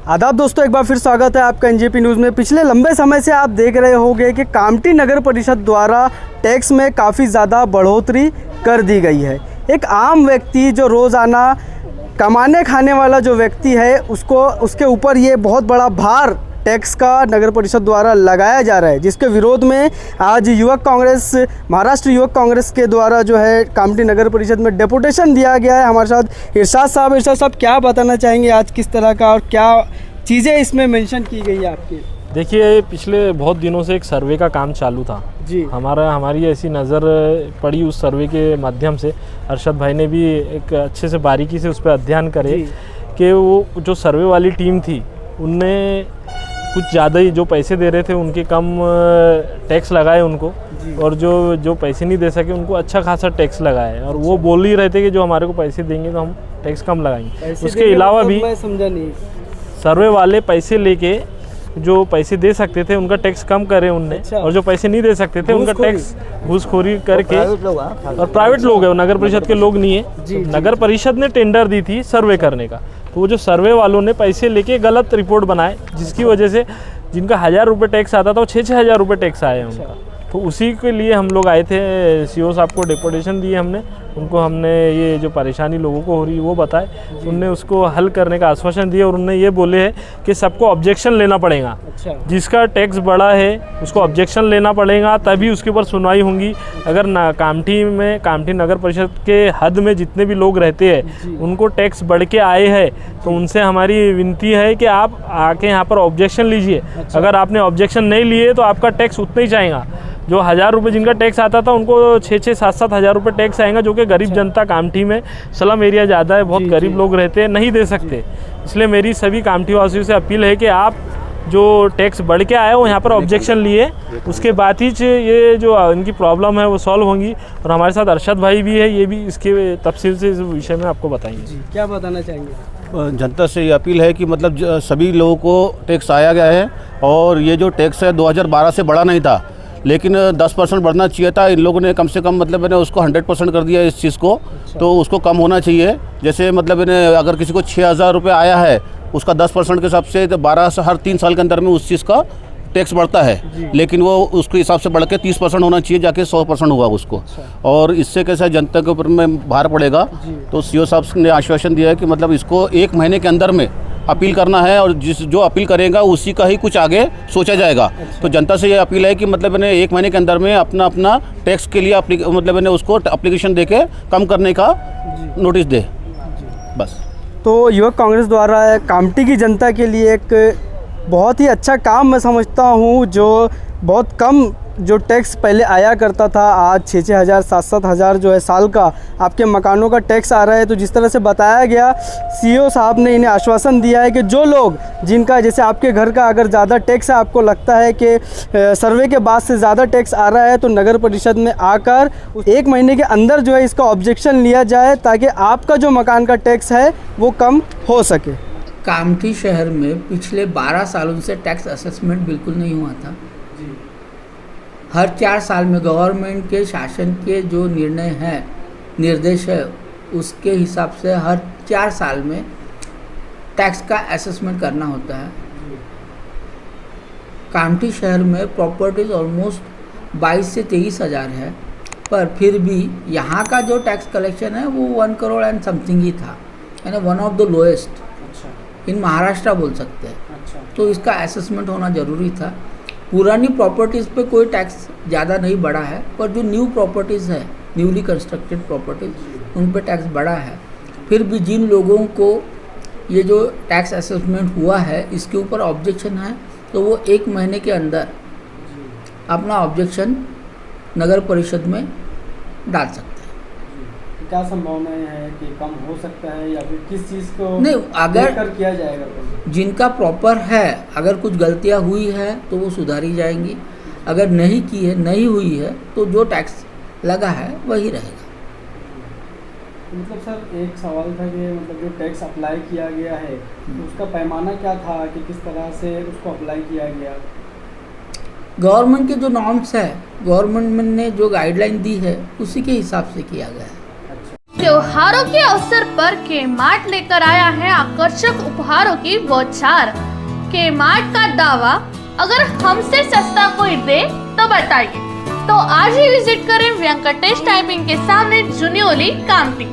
आदाब दोस्तों, एक बार फिर स्वागत है आपका एनजेपी न्यूज़ में। पिछले लंबे समय से आप देख रहे होंगे कि कामठी नगर परिषद द्वारा टैक्स में काफ़ी ज़्यादा बढ़ोतरी कर दी गई है। एक आम व्यक्ति जो रोज़ाना कमाने खाने वाला जो व्यक्ति है उसके ऊपर ये बहुत बड़ा भार टैक्स का नगर परिषद द्वारा लगाया जा रहा है, जिसके विरोध में आज महाराष्ट्र युवक कांग्रेस के द्वारा जो है कामठी नगर परिषद में डेपुटेशन दिया गया है। हमारे साथ इरशाद साहब क्या बताना चाहेंगे आज किस तरह का और क्या चीज़ें इसमें मेंशन की गई है आपकी? देखिए, पिछले बहुत दिनों से एक सर्वे का काम चालू था जी। हमारी ऐसी नज़र पड़ी उस सर्वे के माध्यम से। अरशद भाई ने भी एक अच्छे से बारीकी से उस पर अध्ययन करे कि वो जो सर्वे वाली टीम थी उनने कुछ ज़्यादा ही जो पैसे दे रहे थे उनके कम टैक्स लगाए उनको, और जो पैसे नहीं दे सके उनको अच्छा खासा टैक्स लगाए। और वो बोल ही रहे थे कि जो हमारे को पैसे देंगे तो हम टैक्स कम लगाएंगे। उसके अलावा भी मैं समझा नहीं, सर्वे वाले पैसे लेके जो पैसे दे सकते थे उनका टैक्स कम करे उनने। अच्छा। और जो पैसे नहीं दे सकते थे उनका टैक्स घूसखोरी करके, और प्राइवेट लोग है, नगर परिषद के लोग नहीं है। नगर परिषद ने टेंडर दी थी सर्वे करने का, तो वो जो सर्वे वालों ने पैसे लेके गलत रिपोर्ट बनाए, जिसकी वजह से जिनका 1000 रुपये टैक्स आता था वो 6-6 हज़ार रुपये टैक्स आए हैं उनका। तो उसी के लिए हम लोग आए थे, सीओ साहब को डेपुटेशन दिए हमने, उनको हमने ये जो परेशानी लोगों को हो रही है वो बताए, उनने उसको हल करने का आश्वासन दिया। और उन्होंने ये बोले है कि सबको ऑब्जेक्शन लेना पड़ेगा। अच्छा। जिसका टैक्स बड़ा है उसको ऑब्जेक्शन लेना पड़ेगा, तभी उसके ऊपर सुनवाई होंगी। अगर कामठी नगर परिषद के हद में जितने भी लोग रहते हैं उनको टैक्स बढ़ के आए हैं, तो उनसे हमारी विनती है कि आप आके यहाँ पर ऑब्जेक्शन लीजिए। अच्छा। अगर आपने ऑब्जेक्शन नहीं लिए तो आपका टैक्स उतना ही जाएगा। जो 1000 रुपये जिनका टैक्स आता था उनको 6-6, 7-7 हज़ार रुपये टैक्स आएगा, जो कि गरीब जनता कामठी में स्लम एरिया ज़्यादा है, बहुत गरीब लोग रहते हैं, नहीं दे सकते। इसलिए मेरी सभी कामठी वासियों से अपील है कि आप जो टैक्स बढ़ के आए हो यहाँ पर ऑब्जेक्शन लिए, उसके बाद ही ये जो इनकी प्रॉब्लम है वो सॉल्व होंगी। और हमारे साथ अरशद भाई भी है, ये भी इसके तफसील से इस विषय में आपको बताएंगे। क्या बताना चाहेंगे? जनता से ये अपील है कि मतलब सभी लोगों को टैक्स आया गया है, और ये जो टैक्स है 2012 से बढ़ा नहीं था, लेकिन 10% बढ़ना चाहिए था। इन लोगों ने कम से कम मतलब मैंने उसको 100% कर दिया इस चीज़ को। अच्छा। तो उसको कम होना चाहिए। जैसे मतलब मैंने अगर किसी को 6000 रुपये आया है उसका 10% के हिसाब से तो 12 से हर 3 साल के अंदर में उस चीज़ का टैक्स बढ़ता है, लेकिन वो उसके हिसाब से बढ़ के 30% होना चाहिए, जाके 100% हुआ उसको। अच्छा। और इससे कैसा जनता के ऊपर में भार पड़ेगा। तो सीओ साहब ने आश्वासन दिया है कि मतलब इसको 1 महीने के अंदर में अपील करना है, और जो अपील करेगा उसी का ही कुछ आगे सोचा जाएगा। अच्छा। तो जनता से ये अपील है कि मतलब मैंने 1 महीने के अंदर में अपना टैक्स के लिए मतलब मैंने उसको एप्लीकेशन देके कम करने का नोटिस दे, बस। तो युवक कांग्रेस द्वारा कामठी की जनता के लिए एक बहुत ही अच्छा काम मैं समझता हूँ, जो बहुत कम जो टैक्स पहले आया करता था, आज 6-6 हज़ार 7-7 हज़ार जो है साल का आपके मकानों का टैक्स आ रहा है। तो जिस तरह से बताया गया, सीओ साहब ने इन्हें आश्वासन दिया है कि जो लोग जिनका जैसे आपके घर का अगर ज़्यादा टैक्स है, आपको लगता है कि सर्वे के बाद से ज़्यादा टैक्स आ रहा है, तो नगर परिषद में आकर 1 महीने के अंदर जो है इसका ऑब्जेक्शन लिया जाए, ताकि आपका जो मकान का टैक्स है वो कम हो सके। कामठी शहर में पिछले 12 सालों से टैक्स असेसमेंट बिल्कुल नहीं हुआ था। हर 4 साल में गवर्नमेंट के शासन के जो निर्णय हैं, निर्देश है, उसके हिसाब से हर 4 साल में टैक्स का असेसमेंट करना होता है। कामठी शहर में प्रॉपर्टीज़ ऑलमोस्ट 22 से 23 हज़ार है, पर फिर भी यहाँ का जो टैक्स कलेक्शन है वो 1 करोड़ एंड समथिंग ही था, यानी one of the lowest in Maharashtra बोल सकते हैं। अच्छा। तो इसका असेसमेंट होना ज़रूरी था। पुरानी प्रॉपर्टीज़ पे कोई टैक्स ज़्यादा नहीं बढ़ा है, पर जो न्यू प्रॉपर्टीज़ है, न्यूली कंस्ट्रक्टेड प्रॉपर्टीज़, उन पे टैक्स बढ़ा है। फिर भी जिन लोगों को ये जो टैक्स असेसमेंट हुआ है इसके ऊपर ऑब्जेक्शन है, तो वो 1 महीने के अंदर अपना ऑब्जेक्शन नगर परिषद में डाल सकते हैं। क्या संभावना है कि कम हो सकता है, या फिर किस चीज़ को नहीं, अगर किया जाएगा? जिनका प्रॉपर है, अगर कुछ गलतियां हुई है तो वो सुधारी जाएंगी, अगर नहीं हुई है तो जो टैक्स लगा है वही रहेगा। मतलब सर, एक सवाल था कि मतलब जो टैक्स अप्लाई किया गया है तो उसका पैमाना क्या था, कि किस तरह से उसको अप्लाई किया गया? गवर्नमेंट के जो नॉर्म्स है, गवर्नमेंट ने जो गाइडलाइन दी है उसी के हिसाब से किया गया है। त्योहारों के अवसर पर के मार्ट लेकर आया है आकर्षक उपहारों की बौछार। के मार्ट का दावा, अगर हमसे सस्ता कोई दे तो बताइए। तो आज ही विजिट करें वेंकटेश टाइपिंग के सामने जुनियोली कामटी।